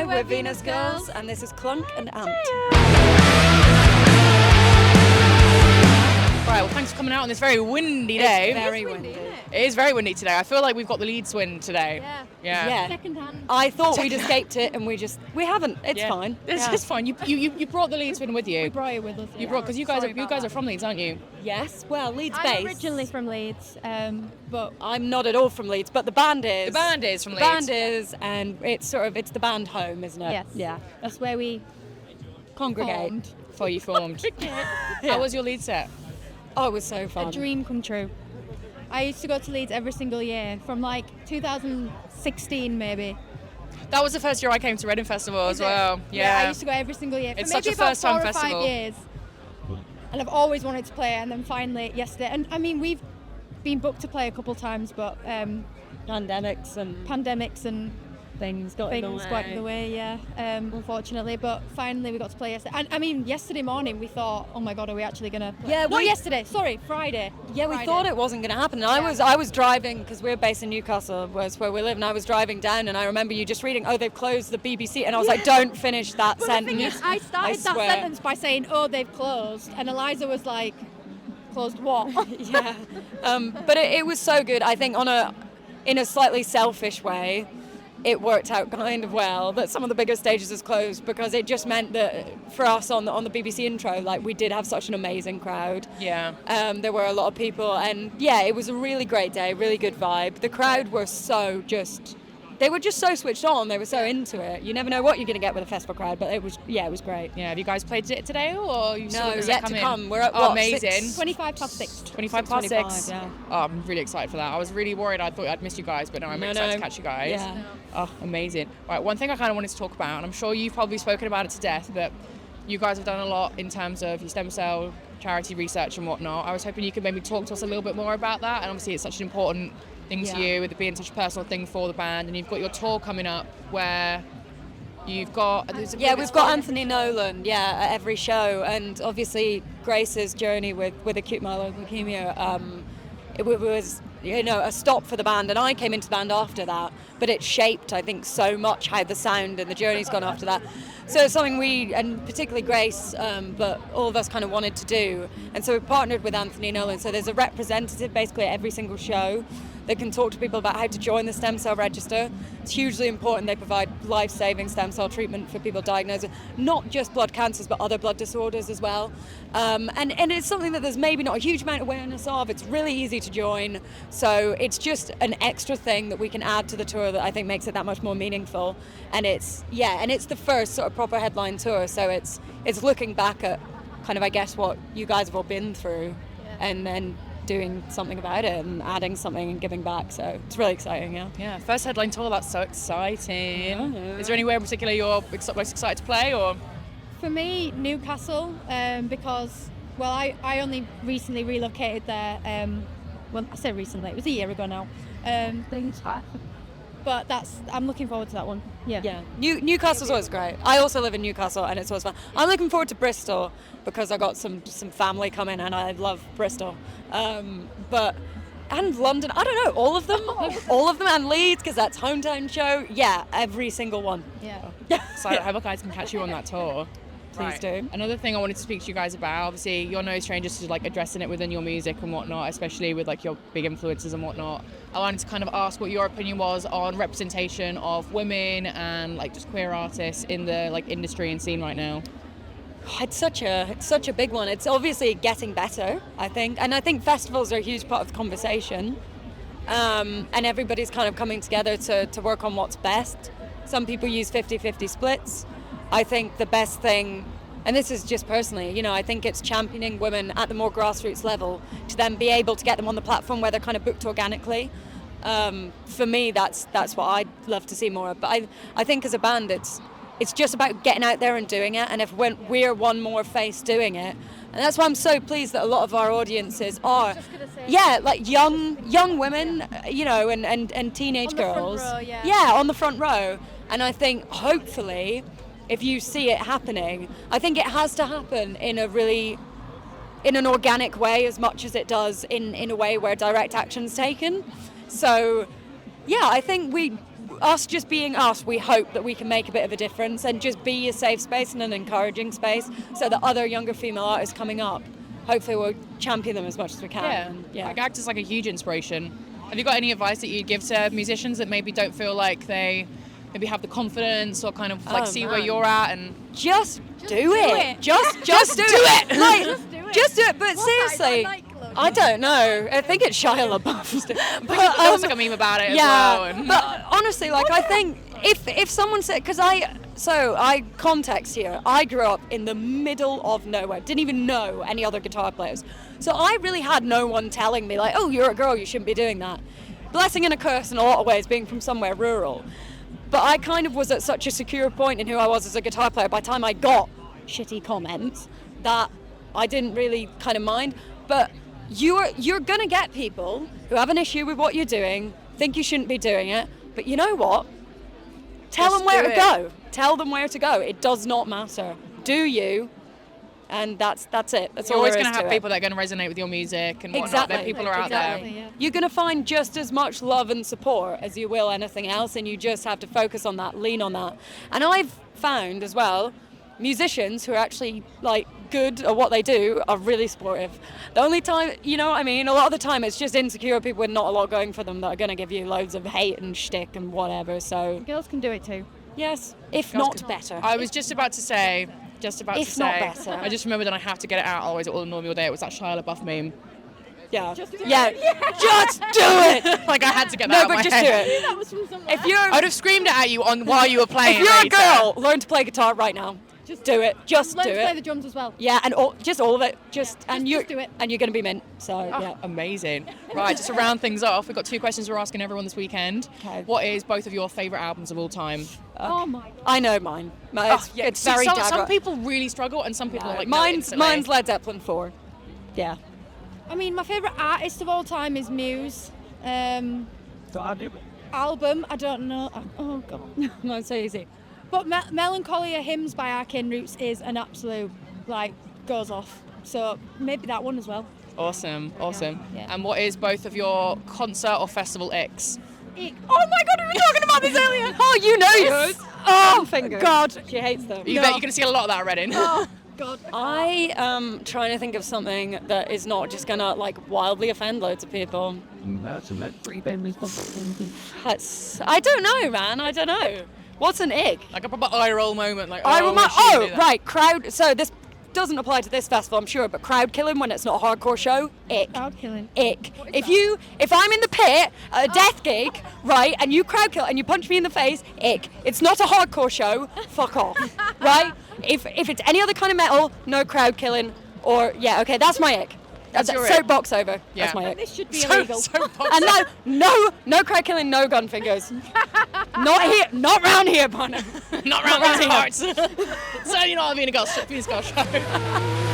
Hi, we're Venus Girls, and this is Clunk and Ant. Right, well, thanks for coming out on this very windy day. It's very windy. It is very windy today. I feel like we've got the Leeds wind today. Yeah. Second hand. I thought we'd escaped it, and we haven't. It's fine. It's fine. You brought the Leeds wind with you. We brought it with us. You brought, because you guys are from Leeds, aren't you? Yes. Well, Leeds I'm based. originally from Leeds, but I'm not at all from Leeds, but the band is. The band is from The Leeds. band is, and it's the band home, isn't it? yes, Yeah. that's where we Congregate. formed. Before you formed. How was your Leeds set? Oh, it was so fun. A dream come true. I used to go to Leeds every single year from like 2016 maybe. That was the first year I came to Reading Festival as Is it? well. I used to go every single year. It's for maybe such a about first-time 4 or 5 festival. years. And I've always wanted to play, and then finally yesterday. And I mean, we've been booked to play a couple times, but Pandemics and pandemics and things got in the way. got in the way, unfortunately. But finally we got to play yesterday. And I mean, yesterday morning we thought, oh my God, are we actually going to play? Yeah, Not yesterday, sorry, Friday. Yeah, we Friday. thought it wasn't going to happen. And I was driving, because we're based in Newcastle, was where we live, and I was driving down, and I remember you just reading, oh, they've closed the BBC, and I was like, don't finish that But sentence. the thing is, I started that swear. sentence by saying, oh, they've closed. And Eliza was like, closed what? Yeah, but it was so good. I think in a slightly selfish way, it worked out kind of well that some of the bigger stages is closed, because it just meant that for us on the BBC intro, like, we did have such an amazing crowd. Yeah. There were a lot of people, and yeah, it was a really great day, really good vibe. The crowd were they were just so switched on. They were so into it. You never know what you're going to get with a festival crowd, but it was great. Yeah, have you guys played it today, or you No, still yet to come. We're at what, amazing. 6? 25 past 6. 25 past 25, 6. yeah. Oh, I'm really excited for that. I was really worried. I thought I'd miss you guys, but now I'm excited to catch you guys. Yeah. Oh, amazing. Right, one thing I kind of wanted to talk about, and I'm sure you've probably spoken about it to death, but you guys have done a lot in terms of your stem cell charity research and whatnot. I was hoping you could maybe talk to us a little bit more about that, and obviously it's such an important thing to you, with it being such a personal thing for the band, and you've got your tour coming up where you've got... We've got Anthony Nolan, at every show, and obviously Grace's journey with acute myeloid leukemia, it was, a stop for the band, and I came into the band after that, but it shaped, I think, so much how the sound and the journey's gone after that. So it's something we, and particularly Grace, but all of us kind of wanted to do, and so we partnered with Anthony Nolan. So there's a representative basically at every single show that can talk to people about how to join the stem cell register. It's hugely important. They provide life-saving stem cell treatment for people diagnosed with not just blood cancers, but other blood disorders as well. And it's something that there's maybe not a huge amount of awareness of. It's really easy to join. So it's just an extra thing that we can add to the tour that I think makes it that much more meaningful. And it's the first sort of proper headline tour. So it's looking back at kind of, I guess, what you guys have all been through, and then doing something about it and adding something and giving back. So it's really exciting. Yeah, first headline tour, that's so exciting. Yeah. Is there anywhere in particular you're most excited to play, or? For me, Newcastle, because, I only recently relocated there. I say recently, it was a year ago now. But I'm looking forward to that one. Yeah. Newcastle's always great. I also live in Newcastle, and it's always fun. I'm looking forward to Bristol because I got some family coming, and I love Bristol. And London, I don't know, all of them, and Leeds, because that's hometown show. Yeah, every single one. Yeah. So I hope guys can catch you on that tour. Please do. Another thing I wanted to speak to you guys about, obviously you're no strangers to like addressing it within your music and whatnot, especially with like your big influences and whatnot. I wanted to kind of ask what your opinion was on representation of women and like just queer artists in the like industry and scene right now. It's such a big one. It's obviously getting better, I think, and I think festivals are a huge part of the conversation, and everybody's kind of coming together to work on what's best. Some people use 50-50 splits. I think the best thing, and this is just personally, I think it's championing women at the more grassroots level to then be able to get them on the platform where they're kind of booked organically. For me, that's what I'd love to see more of. But I think as a band, it's just about getting out there and doing it. And if we're one more face doing it, and that's why I'm so pleased that a lot of our audiences are, like young women, and teenage girls, on the front row. And I think hopefully, if you see it happening, I think it has to happen in an organic way as much as it does in a way where direct action's taken. So, I think us just being us, we hope that we can make a bit of a difference and just be a safe space and an encouraging space so that other younger female artists coming up, hopefully we'll champion them as much as we can. Like, ACT is like a huge inspiration. Have you got any advice that you'd give to musicians that maybe don't feel like they maybe have the confidence or kind of like see where you're at? And just do it. Just do it. Like, just do it. But seriously, I don't know. I think it's Shia LaBeouf. But there was like a meme about it as well. And but honestly, like, I think if someone said, because I context here, I grew up in the middle of nowhere, didn't even know any other guitar players. So I really had no one telling me like, oh, you're a girl, you shouldn't be doing that. Blessing and a curse in a lot of ways, being from somewhere rural. But I kind of was at such a secure point in who I was as a guitar player by the time I got shitty comments that I didn't really kind of mind. But you're gonna get people who have an issue with what you're doing, think you shouldn't be doing it, but you know what? Tell them where to go. Tell them where to go. It does not matter. Do you? And that's it. That's you're all always there is going to have to people it. that are going to resonate with your music and whatnot. Exactly. That people are out there. Yeah. You're going to find just as much love and support as you will anything else, and you just have to focus on that, lean on that. And I've found as well, musicians who are actually like good at what they do are really supportive. The only time, you know what I mean, a lot of the time it's just insecure people with not a lot going for them that are going to give you loads of hate and shtick and whatever. So Girls can do it too. yes, if not better. I was just about to say, If not better. I just remembered and I have to get it out, otherwise it will annoy me all day. It was that Shia LaBeouf meme. Yeah. Just do it. Yeah. Just do it. Like, I had to get that No, out of but my just head. do it. That was from somewhere. If you're I'd have screamed it at you while you were playing. if you're a later. girl, learn to play guitar right now. Just do it. Just learn do to play it. the drums as well. Yeah, and just all of it. Just do it. And you're going to be mint. So Oh, yeah. amazing. Right, just to round things off, we've got 2 questions we're asking everyone this weekend. Okay. What is both of your favourite albums of all time? Oh my god. I know mine. It's See, very some dagger. people really struggle and some people are like, no, mine's instantly. Led Zeppelin 4. Yeah. I mean, my favourite artist of all time is Muse. Album, I don't know. Oh god. Mine's so easy. But Melancholia Hymns by Arcane Roots is an absolute, like, goes off. So maybe that one as well. Awesome. Yeah. And what is both of your concert or festival icks? Oh my god, we were talking about this earlier. Oh, you know yours. Oh, Fingers. God. She hates them. You bet you're going to see a lot of that at Reading. Oh god. I am trying to think of something that is not just going to, like, wildly offend loads of people. I don't know, man. I don't know. What's an ick? Like a proper eye roll moment. Like, I oh, remind. she did Oh, that. right. Crowd. So this doesn't apply to this festival, I'm sure, but crowd killing when it's not a hardcore show, ick. Crowd killing. Ick. If I'm in the pit at a death gig, right, and you crowd kill and you punch me in the face, ick. It's not a hardcore show. Fuck off. Right? If it's any other kind of metal, no crowd killing. Or yeah, okay, that's my ick. That's your ick. Soapbox over. Yeah. That's my ick. This should be illegal. And no crowd killing, no gun fingers. Not here, not round here, partner. Not round these parts. So you know what I mean? It got a show.